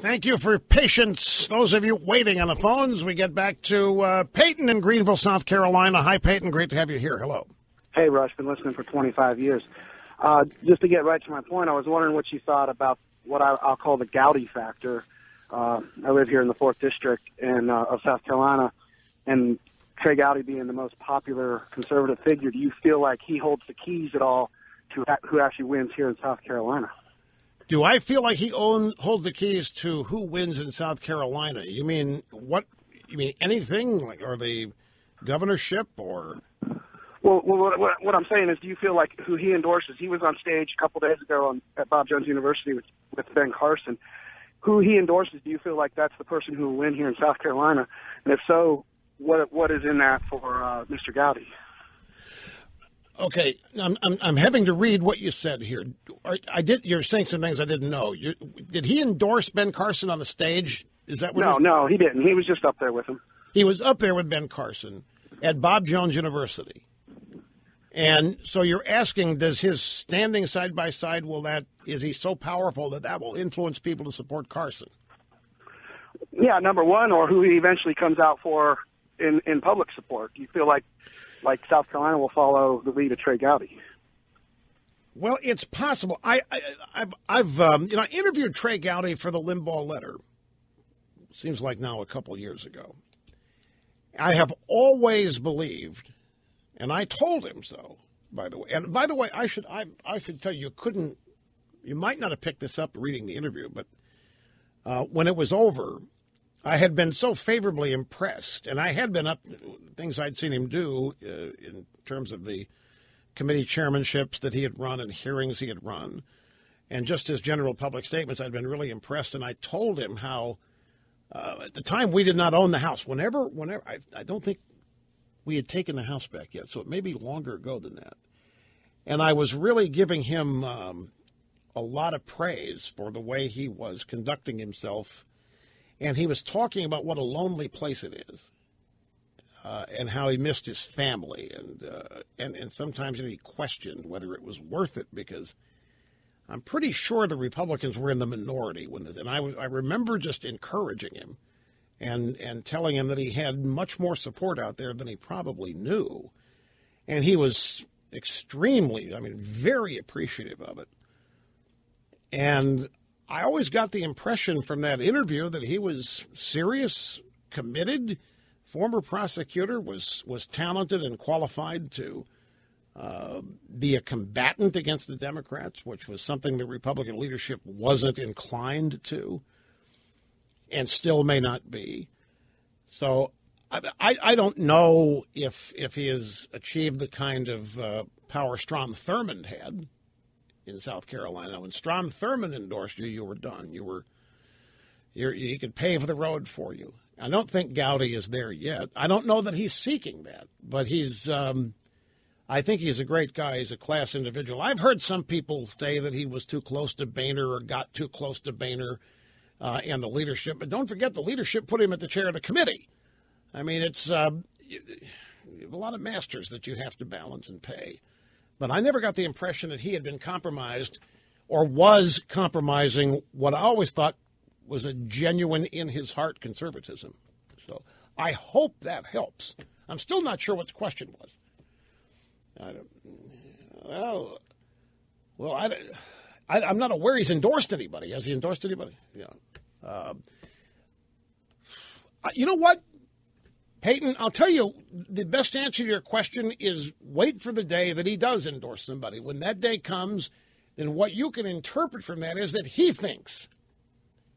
Thank you for your patience. Those of you waiting on the phones, we get back to Peyton in Greenville, South Carolina. Hi, Peyton. Great to have you here. Hello. Hey, Rush. Been listening for 25 years. Just to get right to my point, I was wondering what you thought about what I'll call the Gowdy Factor. I live here in the 4th District of South Carolina, and Trey Gowdy being the most popular conservative figure, do you feel like he holds the keys at all to who actually wins here in South Carolina? Do I feel like he holds the keys to who wins in South Carolina? You mean what? You mean anything, like, or the governorship, or? Well, what I'm saying is, do you feel like who he endorses? He was on stage a couple days ago at Bob Jones University with Ben Carson. Who he endorses, do you feel like that's the person who will win here in South Carolina? And if so, what is in that for Mr. Gowdy? Okay, I'm having to read what you said here. You're saying some things I didn't know. Did he endorse Ben Carson on the stage? Is that what? No, he didn't. He was just up there with him. He was up there with Ben Carson at Bob Jones University. And so you're asking, does his standing side by side, is he so powerful that will influence people to support Carson? Yeah, number one, or who he eventually comes out for in public support. Do you feel like South Carolina will follow the lead of Trey Gowdy? Well, it's possible. I've interviewed Trey Gowdy for the Limbaugh letter. Seems like now a couple years ago. I have always believed, and I told him so, by the way. And by the way, I should tell you, you might not have picked this up reading the interview, but when it was over, I had been so favorably impressed, and I had been up things I'd seen him do in terms of the committee chairmanships that he had run and hearings he had run, and just his general public statements. I'd been really impressed, and I told him how at the time we did not own the house. Whenever I don't think we had taken the house back yet, so it may be longer ago than that. And I was really giving him a lot of praise for the way he was conducting himself. And he was talking about what a lonely place it is, and how he missed his family, and sometimes he questioned whether it was worth it, because I'm pretty sure the Republicans were in the minority and I remember just encouraging him and telling him that he had much more support out there than he probably knew, and he was extremely, very appreciative of it. And I always got the impression from that interview that he was serious, committed, former prosecutor, was talented and qualified to be a combatant against the Democrats, which was something the Republican leadership wasn't inclined to and still may not be. So I don't know if he has achieved the kind of power Strom Thurmond had in South Carolina. When Strom Thurmond endorsed you, you were done. He could pave the road for you. I don't think Gowdy is there yet. I don't know that he's seeking that, but I think he's a great guy. He's a class individual. I've heard some people say that he was too close to Boehner or got too close to Boehner and the leadership. But don't forget, the leadership put him at the chair of the committee. It's a lot of masters that you have to balance and pay. But I never got the impression that he had been compromised or was compromising what I always thought was a genuine in-his-heart conservatism. So I hope that helps. I'm still not sure what the question was. I'm not aware he's endorsed anybody. Has he endorsed anybody? Yeah. You know what, Peyton, I'll tell you, the best answer to your question is wait for the day that he does endorse somebody. When that day comes, then what you can interpret from that is that he thinks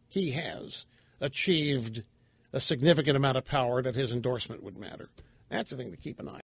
he has achieved a significant amount of power, that his endorsement would matter. That's the thing to keep an eye on.